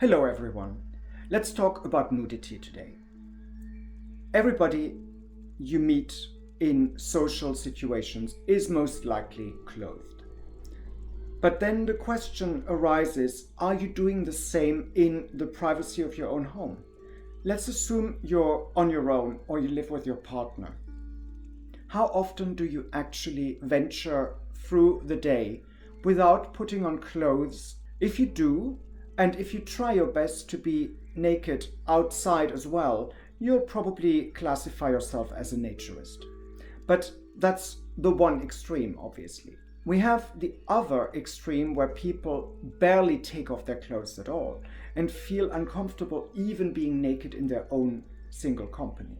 Hello everyone. Let's talk about nudity today. Everybody you meet in social situations is most likely clothed. But then the question arises, are you doing the same in the privacy of your own home? Let's assume you're on your own or you live with your partner. How often do you actually venture through the day without putting on clothes? If you do, and if you try your best to be naked outside as well, you'll probably classify yourself as a naturist. But that's the one extreme, obviously. We have the other extreme where people barely take off their clothes at all and feel uncomfortable even being naked in their own single company.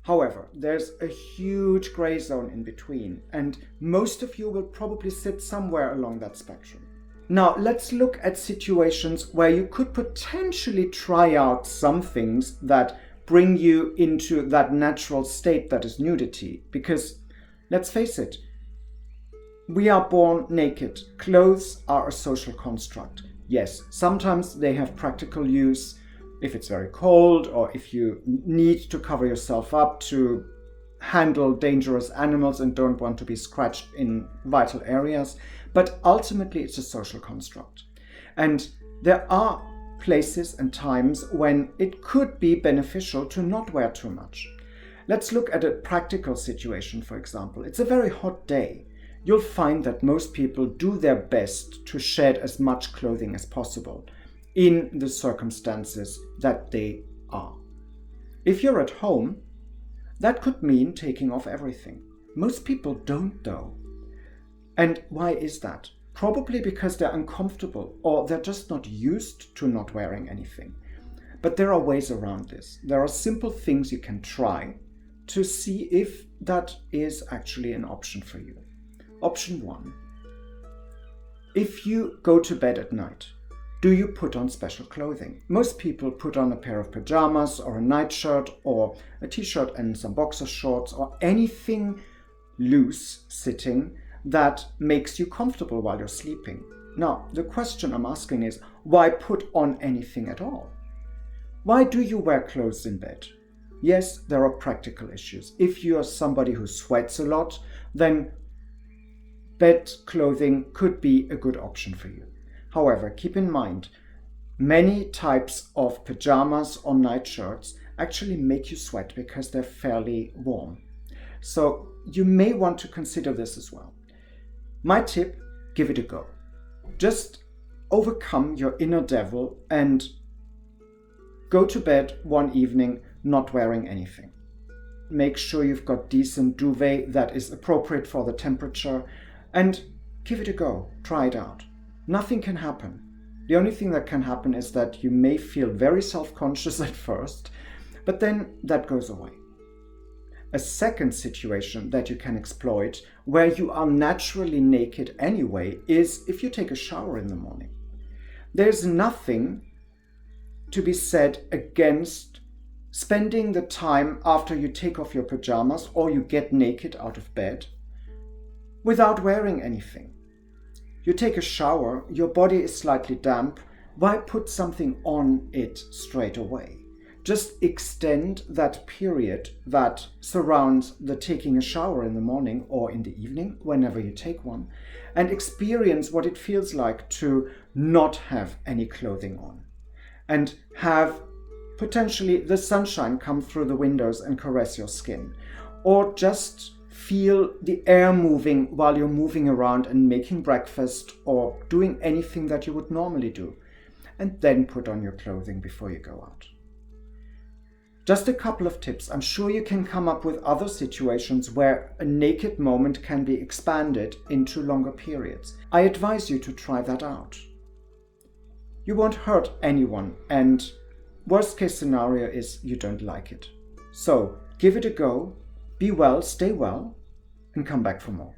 However, there's a huge gray zone in between, and most of you will probably sit somewhere along that spectrum. Now, let's look at situations where you could potentially try out some things that bring you into that natural state that is nudity. Because, let's face it, we are born naked. Clothes are a social construct. Yes, sometimes they have practical use if it's very cold or if you need to cover yourself up to handle dangerous animals and don't want to be scratched in vital areas. But ultimately, it's a social construct. And there are places and times when it could be beneficial to not wear too much. Let's look at a practical situation, for example. It's a very hot day. You'll find that most people do their best to shed as much clothing as possible in the circumstances that they are. If you're at home, that could mean taking off everything. Most people don't, though. And why is that? Probably because they're uncomfortable or they're just not used to not wearing anything. But there are ways around this. There are simple things you can try to see if that is actually an option for you. Option 1. If you go to bed at night, do you put on special clothing? Most people put on a pair of pajamas or a nightshirt or a t-shirt and some boxer shorts or anything loose sitting that makes you comfortable while you're sleeping. Now, the question I'm asking is, why put on anything at all? Why do you wear clothes in bed? Yes, there are practical issues. If you are somebody who sweats a lot, then bed clothing could be a good option for you. However, keep in mind, many types of pajamas or nightshirts actually make you sweat because they're fairly warm. So you may want to consider this as well. My tip, give it a go. Just overcome your inner devil and go to bed one evening not wearing anything. Make sure you've got decent duvet that is appropriate for the temperature and give it a go. Try it out. Nothing can happen. The only thing that can happen is that you may feel very self-conscious at first, but then that goes away. A second situation that you can exploit, where you are naturally naked anyway, is if you take a shower in the morning. There's nothing to be said against spending the time after you take off your pajamas or you get naked out of bed without wearing anything. You take a shower, your body is slightly damp. Why put something on it straight away? Just extend that period that surrounds the taking a shower in the morning or in the evening, whenever you take one, and experience what it feels like to not have any clothing on and have potentially the sunshine come through the windows and caress your skin, or just feel the air moving while you're moving around and making breakfast or doing anything that you would normally do, and then put on your clothing before you go out. Just a couple of tips. I'm sure you can come up with other situations where a naked moment can be expanded into longer periods. I advise you to try that out. You won't hurt anyone, and worst case scenario is you don't like it. So give it a go. Be well, stay well, and come back for more.